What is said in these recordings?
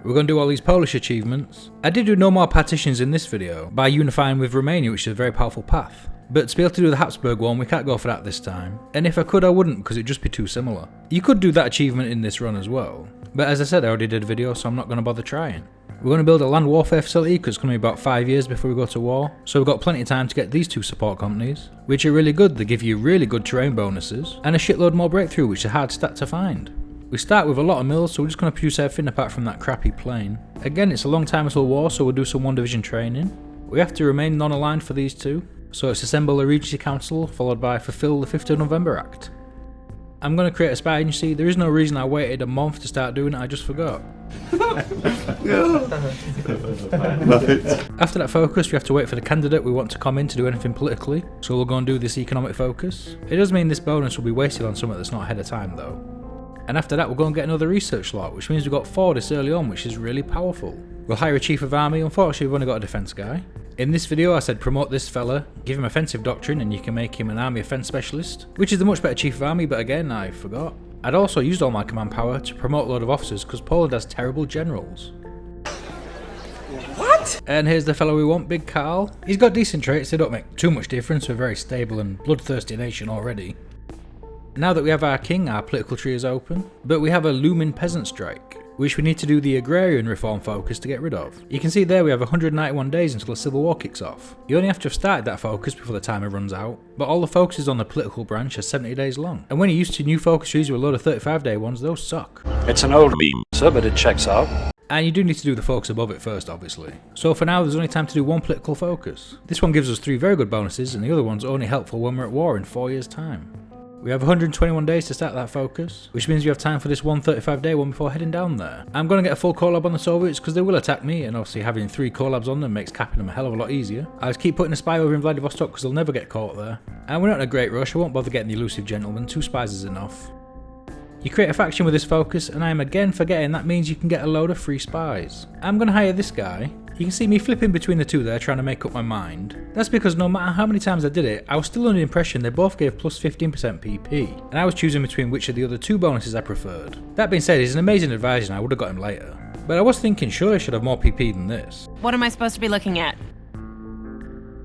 We're going to do all these Polish achievements. I did do no more partitions in this video, by unifying with Romania, which is a very powerful path. But to be able to do the Hapsburg one, we can't go for that this time. And if I could, I wouldn't, because it'd just be too similar. You could do that achievement in this run as well. But as I said, I already did a video, so I'm not going to bother trying. We're going to build a land warfare facility, because it's going to be about 5 years before we go to war. So we've got plenty of time to get these 2 support companies, which are really good. They give you really good terrain bonuses, and a shitload more breakthrough, which is a hard stat to find. We start with a lot of mills, so we're just going to produce everything apart from that crappy plane. Again, it's a long time until war, so we'll do some 1 division training. We have to remain non-aligned for these 2. So it's assemble a Regency Council, followed by fulfill the 5th of November Act. I'm going to create a spy agency. There is no reason I waited a month to start doing it, I just forgot. After that focus, we have to wait for the candidate we want to come in to do anything politically, so we'll go and do this economic focus. It does mean this bonus will be wasted on something that's not ahead of time though. And after that we'll go and get another research slot, which means we've got 4 this early on, which is really powerful. We'll hire a chief of army. Unfortunately we've only got a defence guy. In this video I said promote this fella, give him offensive doctrine and you can make him an army offence specialist, which is the much better chief of army, but again I forgot. I'd also used all my command power to promote a load of officers because Poland has terrible generals. What? And here's the fellow we want, Big Carl. He's got decent traits, they don't make too much difference, we're a very stable and bloodthirsty nation already. Now that we have our king, our political tree is open, but we have a looming peasant strike, which we need to do the agrarian reform focus to get rid of. You can see there we have 191 days until the civil war kicks off. You only have to have started that focus before the timer runs out, but all the focuses on the political branch are 70 days long. And when you're used to new focus trees with a load of 35-day ones, those suck. It's an old meme, sir, but it checks out. And you do need to do the focus above it first, obviously. So for now there's only time to do 1 political focus. This one gives us 3 very good bonuses, and the other one's only helpful when we're at war in 4 years' time. We have 121 days to start that focus, which means we have time for this 135-day one before heading down there. I'm going to get a full collab on the Soviets because they will attack me, and obviously having 3 collabs on them makes capping them a hell of a lot easier. I'll just keep putting a spy over in Vladivostok because they'll never get caught there. And we're not in a great rush, I won't bother getting the elusive gentleman, 2 spies is enough. You create a faction with this focus, and I am again forgetting that means you can get a load of free spies. I'm going to hire this guy. You can see me flipping between the 2 there, trying to make up my mind. That's because no matter how many times I did it, I was still under the impression they both gave plus 15% PP, and I was choosing between which of the other 2 bonuses I preferred. That being said, he's an amazing advisor and I would have got him later. But I was thinking surely I should have more PP than this. What am I supposed to be looking at?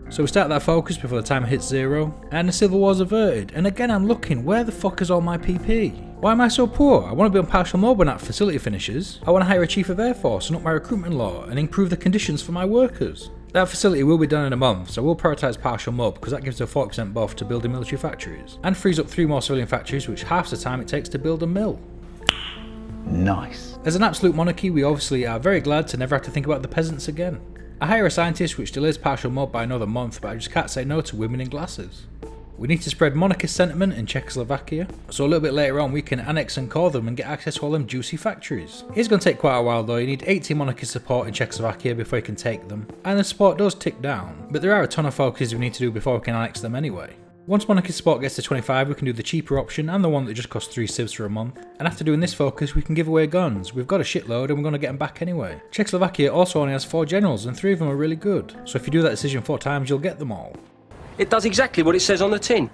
So we start that focus before the timer hits 0, and the civil war's averted, and again I'm looking, where the fuck is all my PP? Why am I so poor? I want to be on partial mode when that facility finishes. I want to hire a chief of air force and up my recruitment law and improve the conditions for my workers. That facility will be done in a month, so we'll prioritise partial mode because that gives a 40% buff to building military factories, and frees up 3 more civilian factories, which half the time it takes to build a mill. Nice. As an absolute monarchy, we obviously are very glad to never have to think about the peasants again. I hire a scientist which delays partial mode by another month, but I just can't say no to women in glasses. We need to spread monarchist sentiment in Czechoslovakia, so a little bit later on we can annex and core them and get access to all them juicy factories. It's going to take quite a while though, you need 80 monarchist support in Czechoslovakia before you can take them, and the support does tick down, but there are a ton of focuses we need to do before we can annex them anyway. Once monarchist support gets to 25 we can do the cheaper option and the one that just costs 3 civs for a month, and after doing this focus we can give away guns. We've got a shitload and we're going to get them back anyway. Czechoslovakia also only has 4 generals and 3 of them are really good, so if you do that decision 4 times you'll get them all. It does exactly what it says on the tin.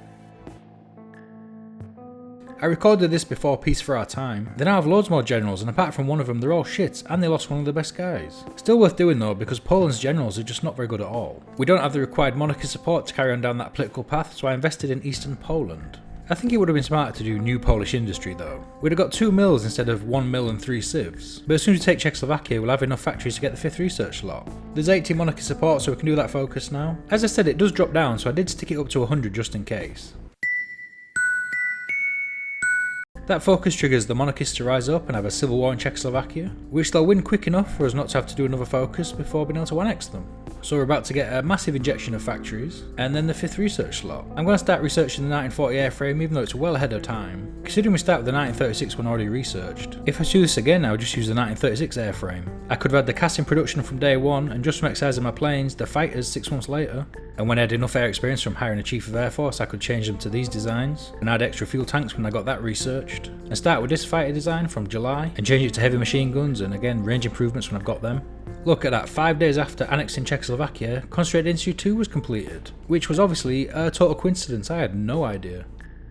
I recorded this before Peace for Our Time. They now have loads more generals, and apart from one of them they're all shit, and they lost one of the best guys. Still worth doing though, because Poland's generals are just not very good at all. We don't have the required monarchy support to carry on down that political path, so I invested in Eastern Poland. I think it would have been smarter to do new Polish industry though. We'd have got 2 mills instead of 1 mill and 3 civs, but as soon as we take Czechoslovakia we'll have enough factories to get the 5th research lot. There's 80 monarchy support, so we can do that focus now. As I said, it does drop down, so I did stick it up to 100 just in case. That focus triggers the monarchists to rise up and have a civil war in Czechoslovakia, which they'll win quick enough for us not to have to do another focus before being able to annex them. So we're about to get a massive injection of factories, and then the 5th research slot. I'm going to start researching the 1940 airframe even though it's well ahead of time, considering we start with the 1936 one already researched. If I do this again I would just use the 1936 airframe. I could have had the casting production from day 1 and just from exercising my planes, the fighters 6 months later. And when I had enough air experience from hiring a chief of air force I could change them to these designs, and add extra fuel tanks when I got that researched, and start with this fighter design from July, and change it to heavy machine guns and again range improvements when I've got them. Look at that, 5 days after annexing Czechoslovakia, Consolidating 2 was completed, which was obviously a total coincidence, I had no idea.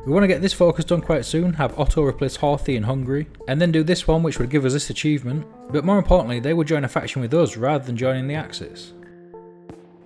We want to get this focus done quite soon, have Otto replace Horthy in Hungary, and then do this one which would give us this achievement, but more importantly they would join a faction with us rather than joining the Axis.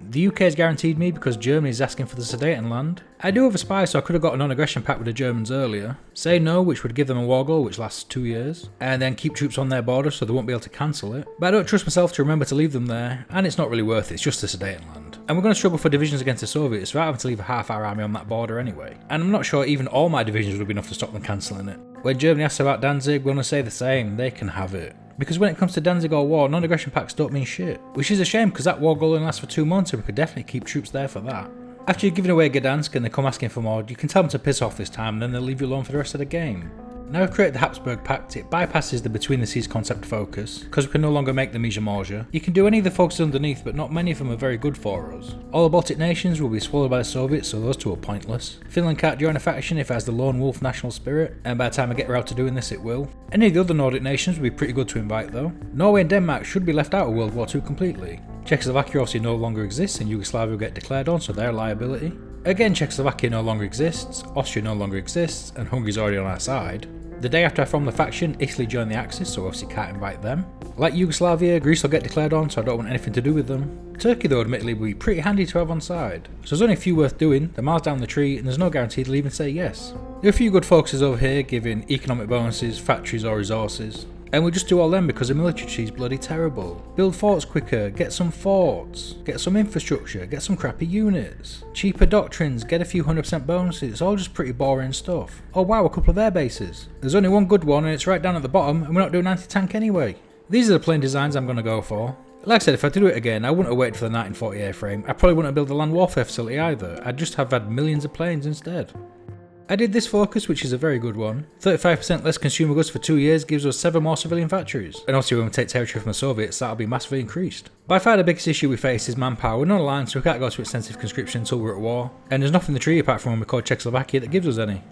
The UK is guaranteed me because Germany is asking for the Sudetenland. I do have a spy, so I could have got a non-aggression pact with the Germans earlier. Say no, which would give them a war goal which lasts 2 years, and then keep troops on their border so they won't be able to cancel it. But I don't trust myself to remember to leave them there, and it's not really worth it, it's just the Sudetenland. And we're going to struggle for divisions against the Soviets without having to leave half our army on that border anyway. And I'm not sure even all my divisions would be enough to stop them cancelling it. When Germany asks about Danzig, we're going to say the same, they can have it. Because when it comes to Danzig or war, non-aggression pacts don't mean shit. Which is a shame because that war goal only lasts for 2 months and we could definitely keep troops there for that. After you've given away Gdansk and they come asking for more, you can tell them to piss off this time and then they'll leave you alone for the rest of the game. Now we've created the Habsburg Pact, it bypasses the between the seas concept focus, because we can no longer make them Ija-Morja. You can do any of the focuses underneath, but not many of them are very good for us. All the Baltic nations will be swallowed by the Soviets, so those two are pointless. Finland can't join a faction if it has the lone wolf national spirit, and by the time I get around to doing this it will. Any of the other Nordic nations would be pretty good to invite though. Norway and Denmark should be left out of World War II completely. Czechoslovakia obviously no longer exists and Yugoslavia will get declared on, so they're a liability. Again, Czechoslovakia no longer exists, Austria no longer exists, and Hungary's already on our side. The day after I form the faction, Italy joined the Axis, so obviously can't invite them. Like Yugoslavia, Greece will get declared on, so I don't want anything to do with them. Turkey though admittedly would be pretty handy to have on side. So there's only a few worth doing, they're miles down the tree, and there's no guarantee they'll even say yes. There are a few good focuses over here, giving economic bonuses, factories or resources. And we'll just do all them because the military tree's bloody terrible. Build forts quicker, get some forts, get some infrastructure, get some crappy units. Cheaper doctrines, get a few 100% bonuses, it's all just pretty boring stuff. Oh wow, a couple of air bases. There's only one good one and it's right down at the bottom and we're not doing anti-tank anyway. These are the plain designs I'm going to go for. Like I said, if I do it again, I wouldn't have waited for the 1940 airframe. I probably wouldn't have built a land warfare facility either, I'd just have had millions of planes instead. I did this focus, which is a very good one. 35% less consumer goods for 2 years gives us 7 more civilian factories. And obviously when we take territory from the Soviets, that'll be massively increased. By far the biggest issue we face is manpower. We're not aligned, so we can't go to extensive conscription until we're at war. And there's nothing in the tree apart from when we call Czechoslovakia that gives us any.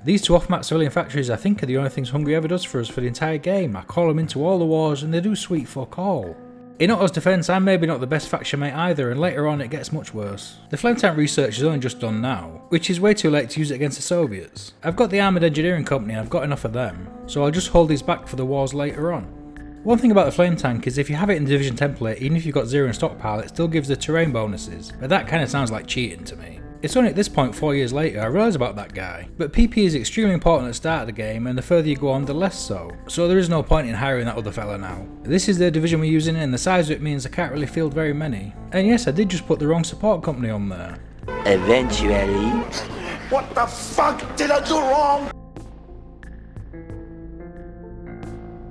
These 2 off-map civilian factories I think are the only things Hungary ever does for us for the entire game. I call them into all the wars and they do sweet fuck all. In Otto's defence, I'm maybe not the best faction mate either, and later on it gets much worse. The flame tank research is only just done now, which is way too late to use it against the Soviets. I've got the Armoured Engineering Company and I've got enough of them, so I'll just hold these back for the wars later on. One thing about the flame tank is if you have it in the division template, even if you've got 0 in stockpile, it still gives the terrain bonuses, but that kinda sounds like cheating to me. It's only at this point 4 years later I realise about that guy. But PP is extremely important at the start of the game and the further you go on the less so. So there is no point in hiring that other fella now. This is the division we're using and the size of it means I can't really field very many. And yes, I did just put the wrong support company on there. Eventually. What the fuck did I do wrong?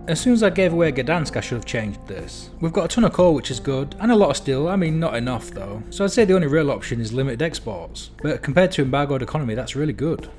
As soon as I gave away Gdansk I should have changed this. We've got a ton of coal which is good, and a lot of steel, I mean not enough though, so I'd say the only real option is limited exports, but compared to embargoed economy that's really good.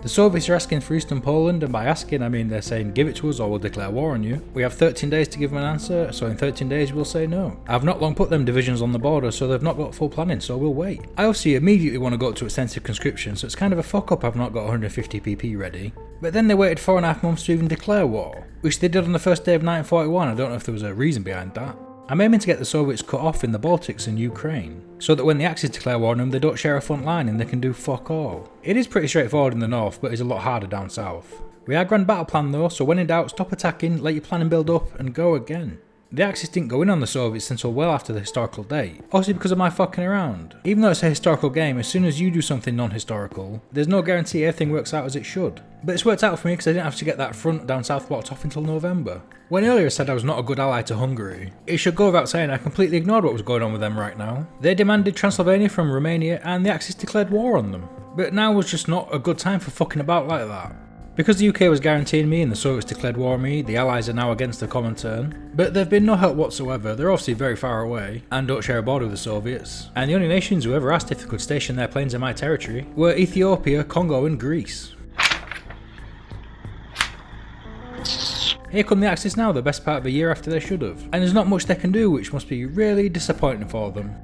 The Soviets are asking for Eastern Poland, and by asking I mean they're saying give it to us or we'll declare war on you. We have 13 days to give them an answer, so in 13 days we'll say no. I've not long put them divisions on the border, so they've not got full planning, so we'll wait. I obviously immediately want to go to extensive conscription, so it's kind of a fuck up I've not got 150 PP ready. But then they waited 4.5 months to even declare war, which they did on the first day of 1941, I don't know if there was a reason behind that. I'm aiming to get the Soviets cut off in the Baltics and Ukraine, so that when the Axis declare war on them they don't share a front line and they can do fuck all. It is pretty straightforward in the north, but it's a lot harder down south. We are grand battle plan though, so when in doubt stop attacking, let your planning build up and go again. The Axis didn't go in on the Soviets until well after the historical date, obviously because of my fucking around. Even though it's a historical game, as soon as you do something non-historical, there's no guarantee everything works out as it should. But it's worked out for me because I didn't have to get that front down south blocked off until November. When earlier I said I was not a good ally to Hungary, it should go without saying I completely ignored what was going on with them right now. They demanded Transylvania from Romania and the Axis declared war on them. But now was just not a good time for fucking about like that. Because the UK was guaranteeing me and the Soviets declared war on me, the Allies are now against the Comintern. But they've been no help whatsoever, they're obviously very far away, and don't share a border with the Soviets. And the only nations who ever asked if they could station their planes in my territory were Ethiopia, Congo and Greece. Here come the Axis now, the best part of a year after they should have. And there's not much they can do, which must be really disappointing for them.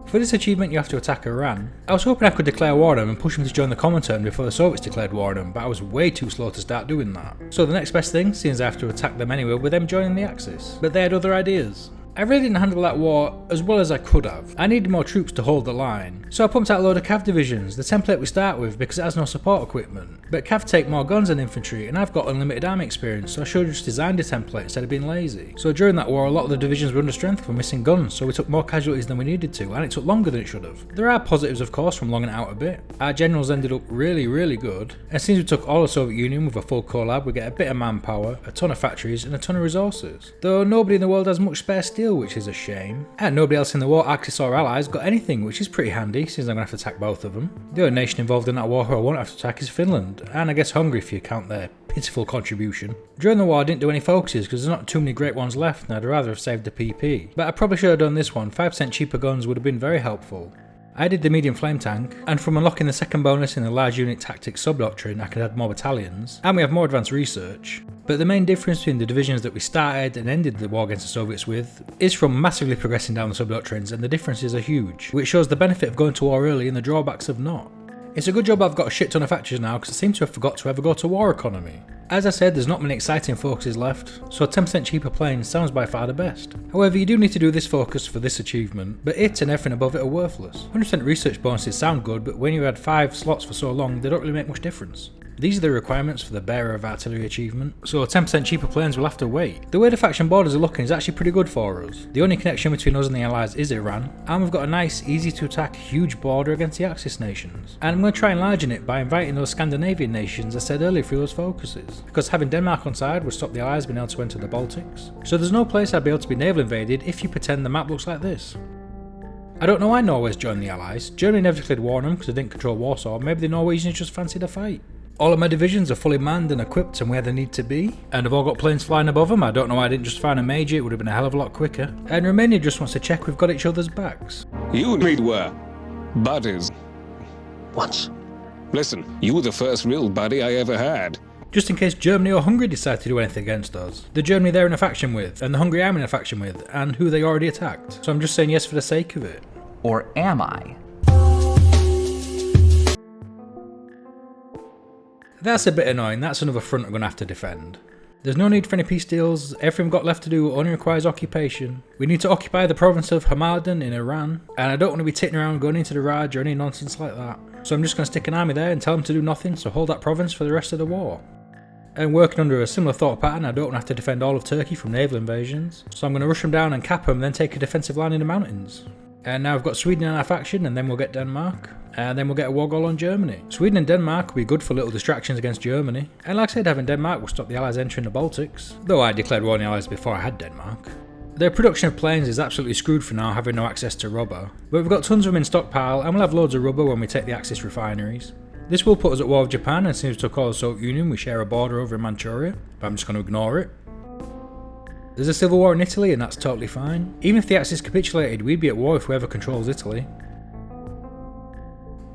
For this achievement you have to attack Iran. I was hoping I could declare war on them and push them to join the Comintern before the Soviets declared war on them, but I was way too slow to start doing that. So the next best thing, seeing as I have to attack them anyway, were them joining the Axis. But they had other ideas. I really didn't handle that war as well as I could have. I needed more troops to hold the line. So I pumped out a load of cav divisions, the template we start with because it has no support equipment. But cav take more guns than infantry and I've got unlimited army experience, so I should have just designed a template instead of being lazy. So during that war a lot of the divisions were under strength for missing guns, so we took more casualties than we needed to, and it took longer than it should have. There are positives of course from longing it out a bit. Our generals ended up really good, and since we took all the Soviet Union with a full collab we get a bit of manpower, a ton of factories and a ton of resources. Though nobody in the world has much spare steel, which is a shame. And nobody else in the war, Axis or allies, got anything, which is pretty handy since I'm going to have to attack both of them. The only nation involved in that war who I won't have to attack is Finland, and I guess Hungary if you count their pitiful contribution. During the war I didn't do any focuses because there's not too many great ones left and I'd rather have saved the PP. But I probably should have done this one, 5% cheaper guns would have been very helpful. I did the medium flame tank, and from unlocking the second bonus in the large unit tactics sub-doctrine I could add more battalions, and we have more advanced research. But the main difference between the divisions that we started and ended the war against the Soviets with is from massively progressing down the sub-doctrines, and the differences are huge, which shows the benefit of going to war early and the drawbacks of not. It's a good job I've got a shit ton of factories now because I seem to have forgot to ever go to war economy. As I said, there's not many exciting focuses left, so 10% cheaper planes sounds by far the best. However, you do need to do this focus for this achievement, but it and everything above it are worthless. 100% research bonuses sound good, but when you had 5 slots for so long, they don't really make much difference. These are the requirements for the Bearer of Artillery achievement, so 10% cheaper planes will have to wait. The way the faction borders are looking is actually pretty good for us. The only connection between us and the Allies is Iran, and we've got a nice, easy to attack, huge border against the Axis nations. And I'm going to try enlarging it by inviting those Scandinavian nations I said earlier through those focuses, because having Denmark on side would stop the Allies being able to enter the Baltics. So there's no place I'd be able to be naval invaded if you pretend the map looks like this. I don't know why Norway's joined the Allies. Germany never declared war on them because they didn't control Warsaw, maybe the Norwegians just fancied a fight. All of my divisions are fully manned and equipped and where they need to be, and have all got planes flying above them. I don't know why I didn't just find a major, it would have been a hell of a lot quicker. And Romania just wants to check we've got each other's backs. You and me were buddies. Once. Listen, you were the first real buddy I ever had. Just in case Germany or Hungary decide to do anything against us. The Germany they're in a faction with, and the Hungary I'm in a faction with, and who they already attacked. So I'm just saying yes for the sake of it. Or am I? That's a bit annoying, that's another front I'm going to have to defend. There's no need for any peace deals, everything we've got left to do only requires occupation. We need to occupy the province of Hamadan in Iran, and I don't want to be titting around going into the Raj or any nonsense like that. So I'm just going to stick an army there and tell them to do nothing, so hold that province for the rest of the war. And working under a similar thought pattern, I don't want to have to defend all of Turkey from naval invasions, so I'm going to rush them down and cap them, then take a defensive line in the mountains. And now we've got Sweden in our faction, and then we'll get Denmark. And then we'll get a war goal on Germany. Sweden and Denmark will be good for little distractions against Germany. And like I said, having Denmark will stop the Allies entering the Baltics. Though I declared war on the Allies before I had Denmark. Their production of planes is absolutely screwed for now, having no access to rubber. But we've got tons of them in stockpile, and we'll have loads of rubber when we take the Axis refineries. This will put us at war with Japan, and since we took all the Soviet Union, we share a border over in Manchuria. But I'm just going to ignore it. There's a civil war in Italy, and that's totally fine. Even if the Axis capitulated, we'd be at war with whoever controls Italy.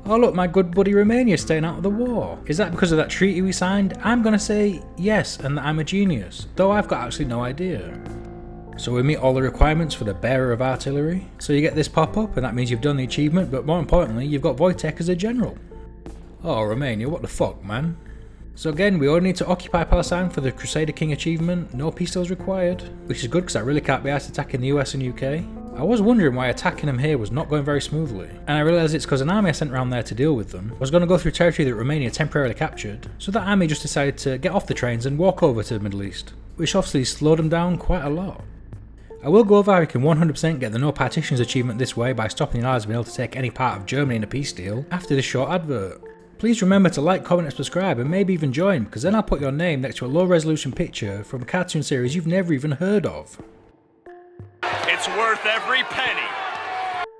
Oh look, my good buddy Romania's staying out of the war. Is that because of that treaty we signed? I'm gonna say yes, and that I'm a genius, though I've got actually no idea. So we meet all the requirements for the Bearer of Artillery. So you get this pop-up, and that means you've done the achievement, but more importantly, you've got Wojtek as a general. Oh, Romania, what the fuck, man? So again, we only need to occupy Palestine for the Crusader King achievement, no peace deals required, which is good because I really can't be asked attacking the US and UK. I was wondering why attacking them here was not going very smoothly, and I realised it's because an army I sent around there to deal with them was going to go through territory that Romania temporarily captured, so that army just decided to get off the trains and walk over to the Middle East, which obviously slowed them down quite a lot. I will go over how you can 100% get the no partitions achievement this way by stopping the Allies being able to take any part of Germany in a peace deal after this short advert. Please remember to like, comment and subscribe, and maybe even join, because then I'll put your name next to a low resolution picture from a cartoon series you've never even heard of. It's worth every penny.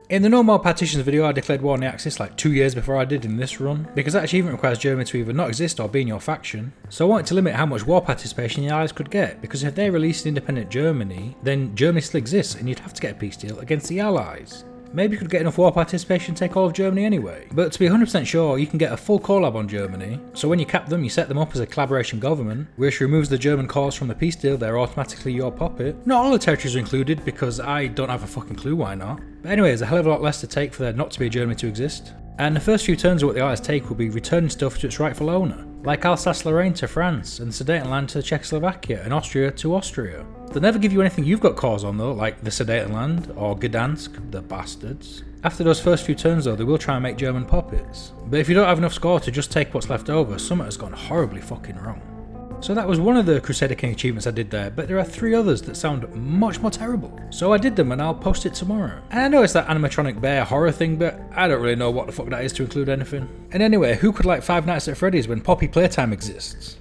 In the No More Partitions video, I declared war on the Axis like 2 years before I did in this run, because that achievement requires Germany to either not exist or be in your faction. So I wanted to limit how much war participation the Allies could get, because if they released independent Germany, then Germany still exists and you'd have to get a peace deal against the Allies. Maybe you could get enough war participation to take all of Germany anyway. But to be 100% sure, you can get a full collab on Germany, so when you cap them, you set them up as a collaboration government, which removes the German cause from the peace deal, they're automatically your puppet. Not all the territories are included, because I don't have a fucking clue why not. But anyway, there's a hell of a lot less to take for there not to be a Germany to exist. And the first few turns of what the Allies take will be returning stuff to its rightful owner, like Alsace-Lorraine to France, and Sudetenland to Czechoslovakia, and Austria to Austria. They'll never give you anything you've got cause on though, like the Sudetenland or Gdansk, the bastards. After those first few turns though, they will try and make German poppets. But if you don't have enough score to just take what's left over, something has gone horribly fucking wrong. So that was one of the Crusader King achievements I did there, but there are 3 others that sound much more terrible. So I did them and I'll post it tomorrow. And I know it's that animatronic bear horror thing, but I don't really know what the fuck that is to include anything. And anyway, who could like Five Nights at Freddy's when Poppy Playtime exists?